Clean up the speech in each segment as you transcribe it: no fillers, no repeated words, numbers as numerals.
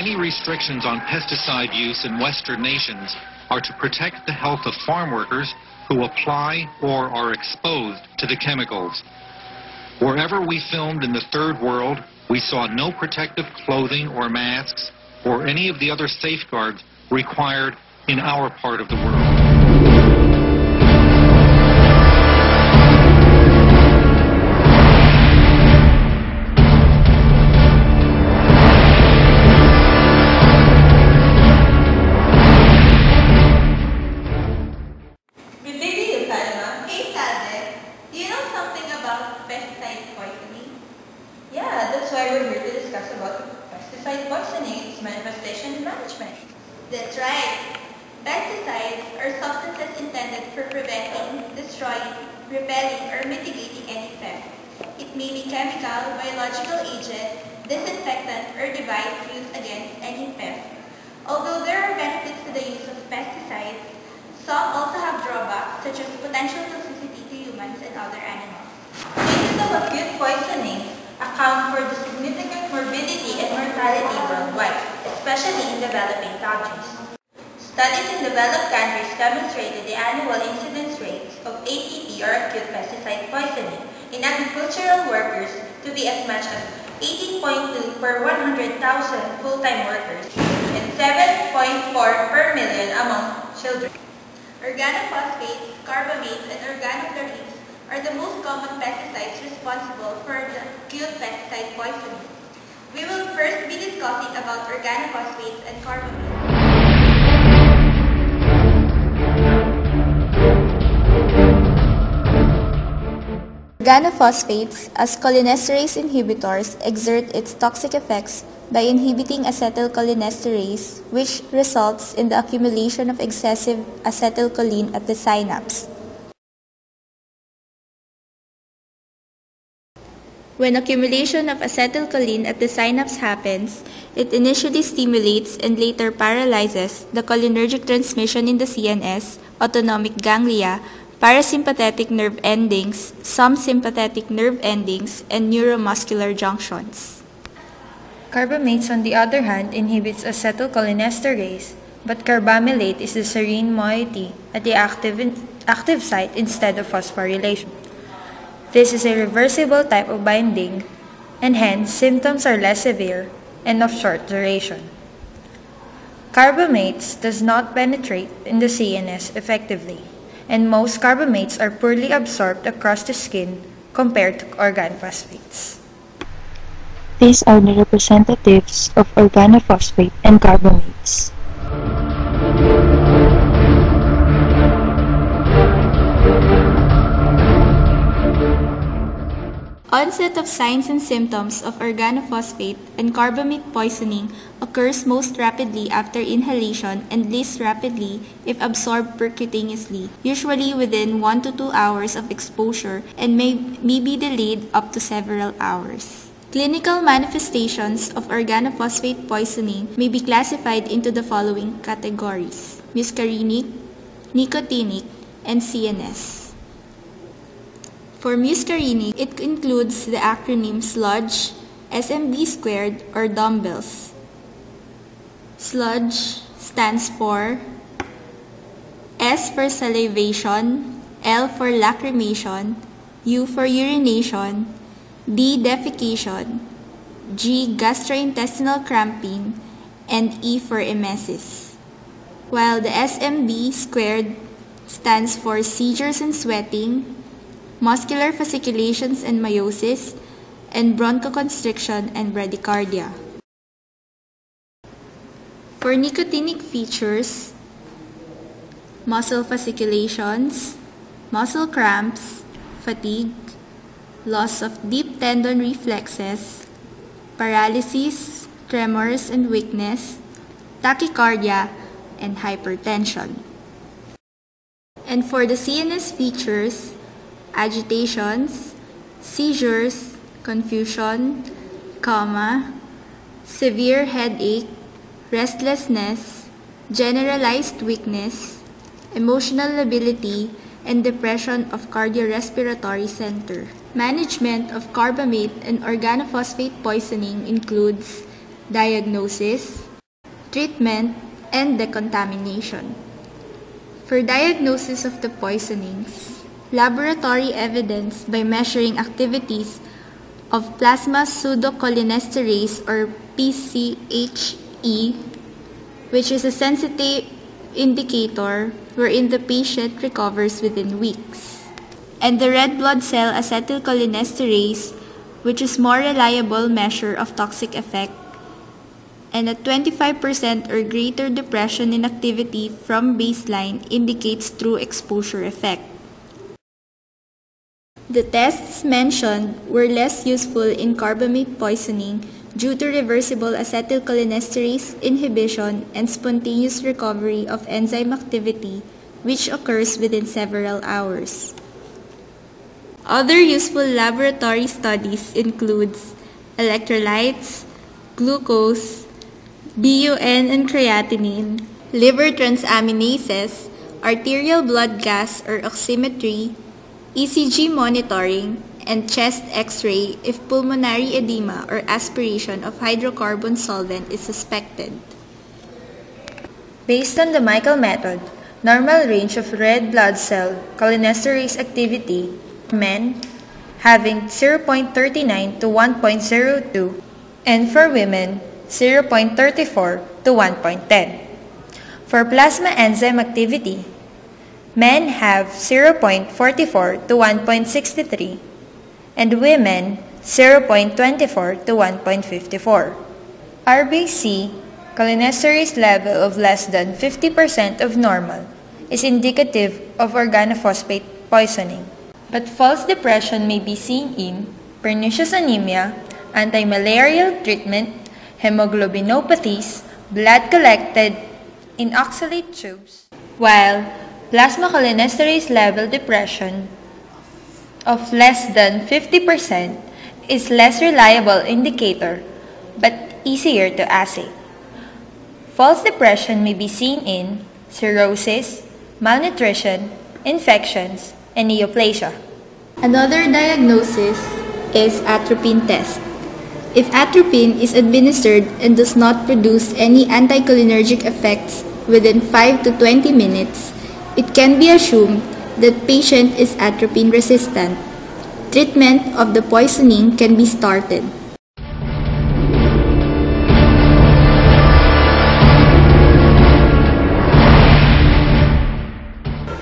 many restrictions on pesticide use in Western nations are to protect the health of farm workers who apply or are exposed to the chemicals. Wherever we filmed in the Third World, we saw no protective clothing or masks or any of the other safeguards required in our part of the world. Pesticide poisoning? Yeah, that's why we're here to discuss about pesticide poisoning, its manifestation and management. That's right. Pesticides are substances intended for preventing, destroying, repelling, or mitigating any pest. It may be chemical, biological agent, disinfectant, or device used against any pest. Although there are benefits to the use of pesticides, some also have drawbacks such as potential toxicity to humans and other animals. Cases of acute poisoning account for the significant morbidity and mortality worldwide, especially in developing countries. Studies in developed countries demonstrated the annual incidence rates of ATP or acute pesticide poisoning in agricultural workers to be as much as 18.2 per 100,000 full-time workers and 7.4 per million among children. Organophosphates, carbamates, and organochlorides are the most common pesticides responsible for the acute pesticide poisoning. We will first be discussing about organophosphates and carbamates. Organophosphates, as cholinesterase inhibitors, exert its toxic effects by inhibiting acetylcholinesterase, which results in the accumulation of excessive acetylcholine at the synapse. When accumulation of acetylcholine at the synapse happens, it initially stimulates and later paralyzes the cholinergic transmission in the CNS, autonomic ganglia, parasympathetic nerve endings, some sympathetic nerve endings, and neuromuscular junctions. Carbamates, on the other hand, inhibits acetylcholinesterase, but carbamylate is the serine moiety at the active site instead of phosphorylation. This is a reversible type of binding, and hence symptoms are less severe and of short duration. Carbamates does not penetrate in the CNS effectively, and most carbamates are poorly absorbed across the skin compared to organophosphates. These are the representatives of organophosphate and carbamates. Onset of signs and symptoms of organophosphate and carbamate poisoning occurs most rapidly after inhalation and least rapidly if absorbed percutaneously, usually within 1 to 2 hours of exposure, and may be delayed up to several hours. Clinical manifestations of organophosphate poisoning may be classified into the following categories: muscarinic, nicotinic, and CNS. For muscarinic, it includes the acronym sludge, SMB squared, or dumbbells. Sludge stands for S for salivation, L for lacrimation, U for urination, D defecation, G gastrointestinal cramping, and E for emesis. While the SMB squared stands for seizures and sweating, muscular fasciculations and meiosis, and bronchoconstriction and bradycardia. For nicotinic features, muscle fasciculations, muscle cramps, fatigue, loss of deep tendon reflexes, paralysis, tremors and weakness, tachycardia, and hypertension. And for the CNS features, agitations, seizures, confusion, coma, severe headache, restlessness, generalized weakness, emotional lability, and depression of cardiorespiratory center. Management of carbamate and organophosphate poisoning includes diagnosis, treatment, and decontamination. For diagnosis of the poisonings, laboratory evidence by measuring activities of plasma pseudocholinesterase or PCHE, which is a sensitive indicator wherein the patient recovers within weeks, and the red blood cell acetylcholinesterase, which is more reliable measure of toxic effect, and a 25% or greater depression in activity from baseline indicates true exposure effect. The tests mentioned were less useful in carbamate poisoning due to reversible acetylcholinesterase inhibition and spontaneous recovery of enzyme activity, which occurs within several hours. Other useful laboratory studies includes electrolytes, glucose, BUN and creatinine, liver transaminases, arterial blood gas or oximetry, ECG monitoring, and chest X-ray if pulmonary edema or aspiration of hydrocarbon solvent is suspected. Based on the Michael method, normal range of red blood cell cholinesterase activity for men having 0.39 to 1.02 and for women 0.34 to 1.10. For plasma enzyme activity, men have 0.44 to 1.63 and women 0.24 to 1.54. RBC cholinesterase level of less than 50% of normal is indicative of organophosphate poisoning, but false depression may be seen in pernicious anemia, anti-malarial treatment, hemoglobinopathies, blood collected in oxalate tubes, while plasma cholinesterase level depression of less than 50% is less reliable indicator but easier to assay. False depression may be seen in cirrhosis, malnutrition, infections, and neoplasia. Another diagnosis is atropine test. If atropine is administered and does not produce any anticholinergic effects within 5 to 20 minutes, it can be assumed that patient is atropine resistant. Treatment of the poisoning can be started.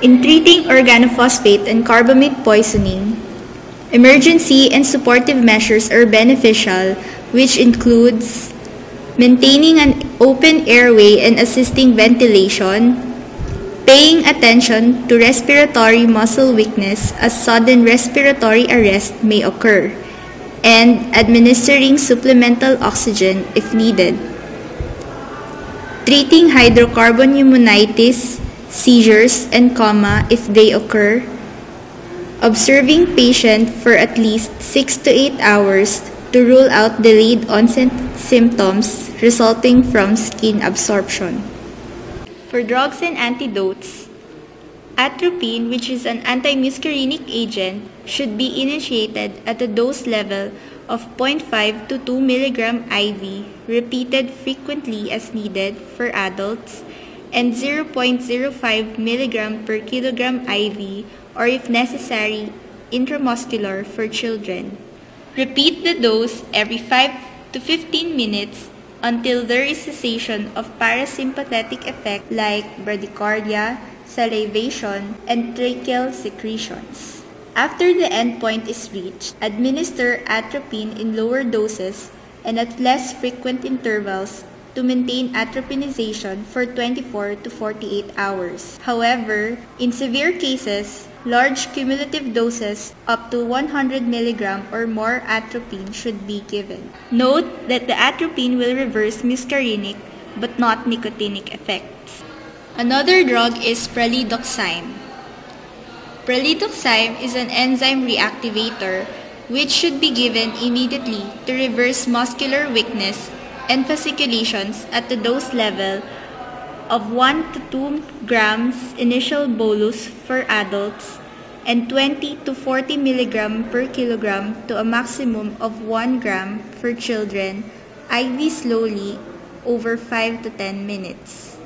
In treating organophosphate and carbamate poisoning, emergency and supportive measures are beneficial, which includes maintaining an open airway and assisting ventilation, paying attention to respiratory muscle weakness as sudden respiratory arrest may occur, and administering supplemental oxygen if needed. Treating hydrocarbon pneumonitis, seizures, and coma if they occur. Observing patient for at least 6 to 8 hours to rule out delayed onset symptoms resulting from skin absorption. For drugs and antidotes, atropine, which is an antimuscarinic agent, should be initiated at a dose level of 0.5 to 2 mg IV, repeated frequently as needed for adults, and 0.05 mg per kilogram IV, or if necessary, intramuscular for children. Repeat the dose every 5 to 15 minutes until there is cessation of parasympathetic effect like bradycardia, salivation, and tracheal secretions. After the endpoint is reached, administer atropine in lower doses and at less frequent intervals to maintain atropinization for 24 to 48 hours. However, in severe cases, large cumulative doses up to 100 mg or more atropine should be given. Note that the atropine will reverse muscarinic but not nicotinic effects. Another drug is pralidoxime. Pralidoxime is an enzyme reactivator which should be given immediately to reverse muscular weakness and fasciculations at the dose level of 1 to 2 grams initial bolus for adults and 20 to 40 mg per kilogram to a maximum of 1 gram for children, IV slowly over 5 to 10 minutes.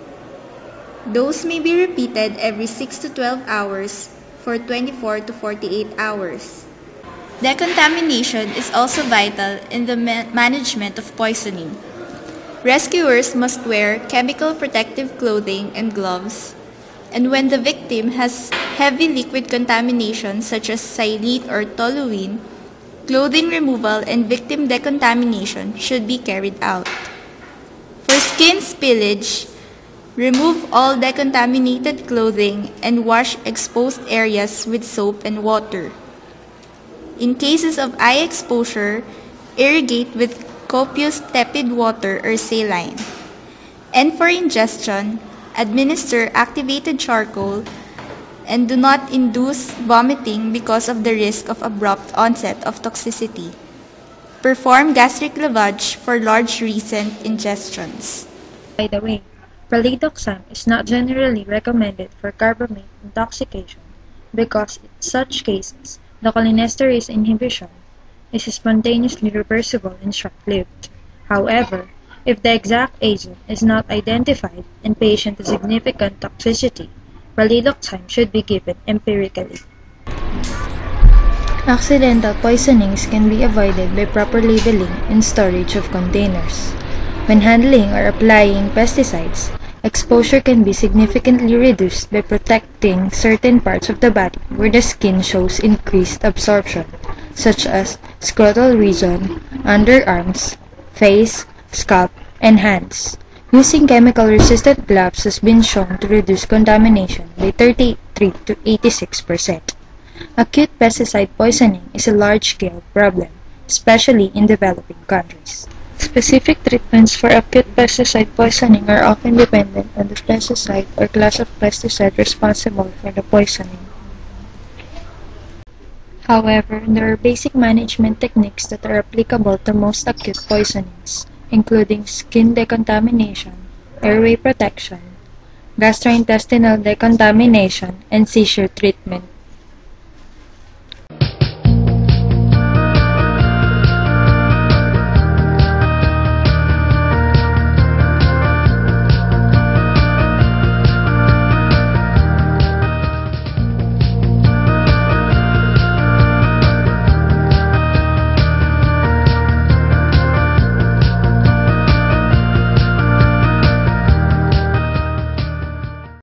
Dose may be repeated every 6 to 12 hours for 24 to 48 hours. Decontamination is also vital in the management of poisoning. Rescuers must wear chemical protective clothing and gloves, and when the victim has heavy liquid contamination such as xylite or toluene, clothing removal and victim decontamination should be carried out. For skin spillage, remove all decontaminated clothing and wash exposed areas with soap and water. In cases of eye exposure, irrigate with copious tepid water or saline. And for ingestion, administer activated charcoal and do not induce vomiting because of the risk of abrupt onset of toxicity. Perform gastric lavage for large recent ingestions. By the way, pralidoxam is not generally recommended for carbamate intoxication because in such cases, the cholinesterase inhibition is spontaneously reversible and short-lived. However, if the exact agent is not identified and patient has significant toxicity, pralidoxam should be given empirically. Accidental poisonings can be avoided by proper labeling and storage of containers. When handling or applying pesticides, exposure can be significantly reduced by protecting certain parts of the body where the skin shows increased absorption, such as scrotal region, underarms, face, scalp, and hands. Using chemical-resistant gloves has been shown to reduce contamination by 33 to 86%. Acute pesticide poisoning is a large-scale problem, especially in developing countries. Specific treatments for acute pesticide poisoning are often dependent on the pesticide or class of pesticide responsible for the poisoning. However, there are basic management techniques that are applicable to most acute poisonings, including skin decontamination, airway protection, gastrointestinal decontamination, and seizure treatment.